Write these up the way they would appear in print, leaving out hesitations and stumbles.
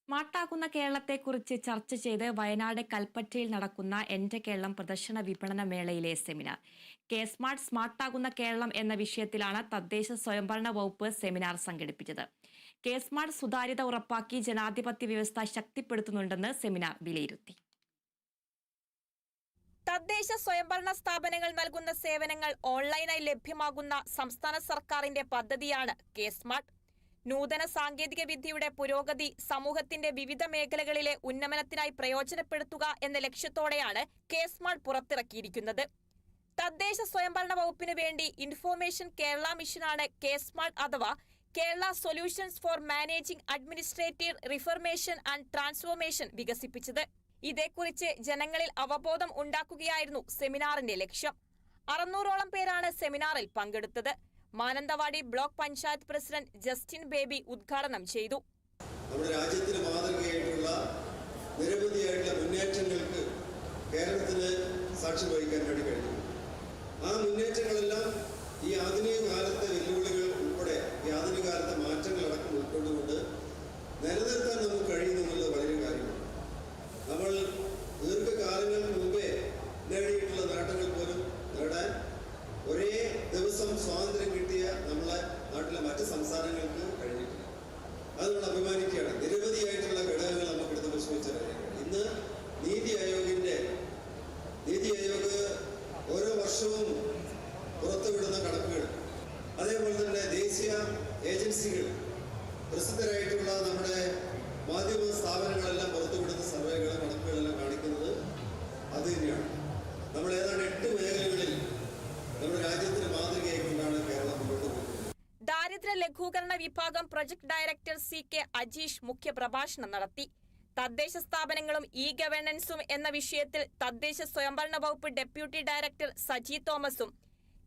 സ്മാർട്ടാക്കുന്ന കേരളത്തെക്കുറിച്ച് ചർച്ച ചെയ്ത് വയനാട് കൽപ്പറ്റയിൽ നടക്കുന്ന എന്റെ കേരളം പ്രദർശന വിപണന മേളയിലെ സെമിനാർ. കെ സ്മാർട്ട് സ്മാർട്ടാകുന്ന കേരളം എന്ന വിഷയത്തിലാണ് തദ്ദേശ സ്വയംഭരണ വകുപ്പ് സെമിനാർ സംഘടിപ്പിച്ചത്. കെ സ്മാർട്ട് സുതാര്യത ഉറപ്പാക്കി ജനാധിപത്യ വ്യവസ്ഥ ശക്തിപ്പെടുത്തുന്നുണ്ടെന്ന് സെമിനാർ വിലയിരുത്തി. തദ്ദേശ സ്വയംഭരണ സ്ഥാപനങ്ങൾ നൽകുന്ന സേവനങ്ങൾ ഓൺലൈനായി ലഭ്യമാകുന്ന സംസ്ഥാന സർക്കാരിന്റെ പദ്ധതിയാണ് കെ സ്മാർട്ട്. നൂതന സാങ്കേതിക വിദ്യയുടെ പുരോഗതി സമൂഹത്തിന്റെ വിവിധ മേഖലകളിലെ ഉന്നമനത്തിനായി പ്രയോജനപ്പെടുത്തുക എന്ന ലക്ഷ്യത്തോടെയാണ് കെ സ്മാർട്ട് പുറത്തിറക്കിയിരിക്കുന്നത്. തദ്ദേശ സ്വയംഭരണ വകുപ്പിനു വേണ്ടി ഇൻഫോർമേഷൻ കേരള മിഷനാണ് കെ സ്മാർട്ട് അഥവാ Kerala solutions for managing administrative reformation and transformation വികസിപ്പിച്ചത്. ഇതേക്കുറിച്ച് ജനങ്ങളിൽ അവബോധം ഉണ്ടാക്കുകയായിരുന്നു സെമിനാറിന്റെ ലക്ഷ്യം. 600ഓളം പേരാണ് സെമിനാറിൽ പങ്കെടുത്തത്. Mananthavady block panchayat president Justin baby ഉദ്ഘാടനം ചെയ്തു. നമ്മുടെ രാജ്യത്തിന് മാതൃകയായിട്ടുള്ള നിരവധിയായിട്ടുള്ള മുന്നേറ്റങ്ങൾക്ക് കേരളത്തിന് സാക്ഷ്യം വഹിക്കാൻ വേണ്ടി കഴിഞ്ഞു. ആ മുന്നേറ്റങ്ങളെല്ലാം ഈ ആധുനിക കാലത്തെ വെല്ലുവിളികൾ ഉൾപ്പെടെ ഈ ആധുനിക കാലത്തെ മാറ്റങ്ങളടക്കം ഉൾക്കൊണ്ടുകൊണ്ട് നിലനിർത്താൻ നമുക്ക് കഴിയുന്നുള്ളത് വളരെ കാര്യമാണ്. നമ്മൾ ദീർഘകാലങ്ങൾക്ക് മുമ്പേ നേടിയിട്ടുള്ള നേട്ടങ്ങൾ പോലും നേടാൻ ഒരേ ദിവസം സ്വാതന്ത്ര്യം കിട്ടിയ നമ്മളെ നാട്ടിലെ മറ്റ് സംസ്ഥാനങ്ങൾക്ക് കഴിഞ്ഞിട്ടില്ല. അത് നമ്മൾ അഭിമാനിക്കുകയാണ്. നിരവധിയായിട്ടുള്ള ഘടകങ്ങൾ നമുക്ക് എടുത്ത് പരിശോധിച്ചാൽ ഇന്ന് നീതി ആയോഗ് ഓരോ വർഷവും പുറത്തുവിടുന്ന കണക്കുകൾ, അതേപോലെ തന്നെ ദേശീയ ഏജൻസികൾ, പ്രസിദ്ധരായിട്ടുള്ള നമ്മുടെ മാധ്യമ സ്ഥാപനങ്ങളെല്ലാം പുറത്തുവിടുന്ന സർവേകളും കണക്കുകളെല്ലാം കാണിക്കുന്നത് അത് തന്നെയാണ്. നമ്മൾ ഏതാണ്ട് 8 മേഖലകളിൽ നമ്മുടെ രാജ്യത്തിന് മാതൃകയായിക്കൊണ്ടാണ് കേരളം മുന്നോട്ട് പോകുന്നത്. ദാരിദ്ര്യ ലഘൂകരണ വിഭാഗം പ്രൊജക്ട് ഡയറക്ടർ CK അജീഷ് മുഖ്യപ്രഭാഷണം നടത്തി. തദ്ദേശ സ്ഥാപനങ്ങളും ഇ ഗവേണൻസും എന്ന വിഷയത്തിൽ തദ്ദേശ സ്വയംഭരണ വകുപ്പ് ഡെപ്യൂട്ടി ഡയറക്ടർ സജി തോമസും,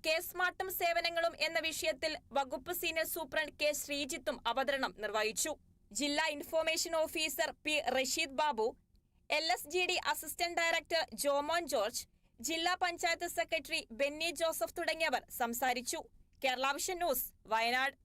കെ സ്മാർട്ടും സേവനങ്ങളും എന്ന വിഷയത്തിൽ വകുപ്പ് സീനിയർ സൂപ്രണ്ട് കെ ശ്രീജിത്തും അവതരണം നിർവഹിച്ചു. ജില്ലാ information officer P Rasheed Babu, LSGD assistant director Jomon George, ജില്ലാ പഞ്ചായത്ത് സെക്രട്ടറി ബെന്നി ജോസഫ് തുടങ്ങിയവർ സംസാരിച്ചു. Kerala vision news, Wayanad.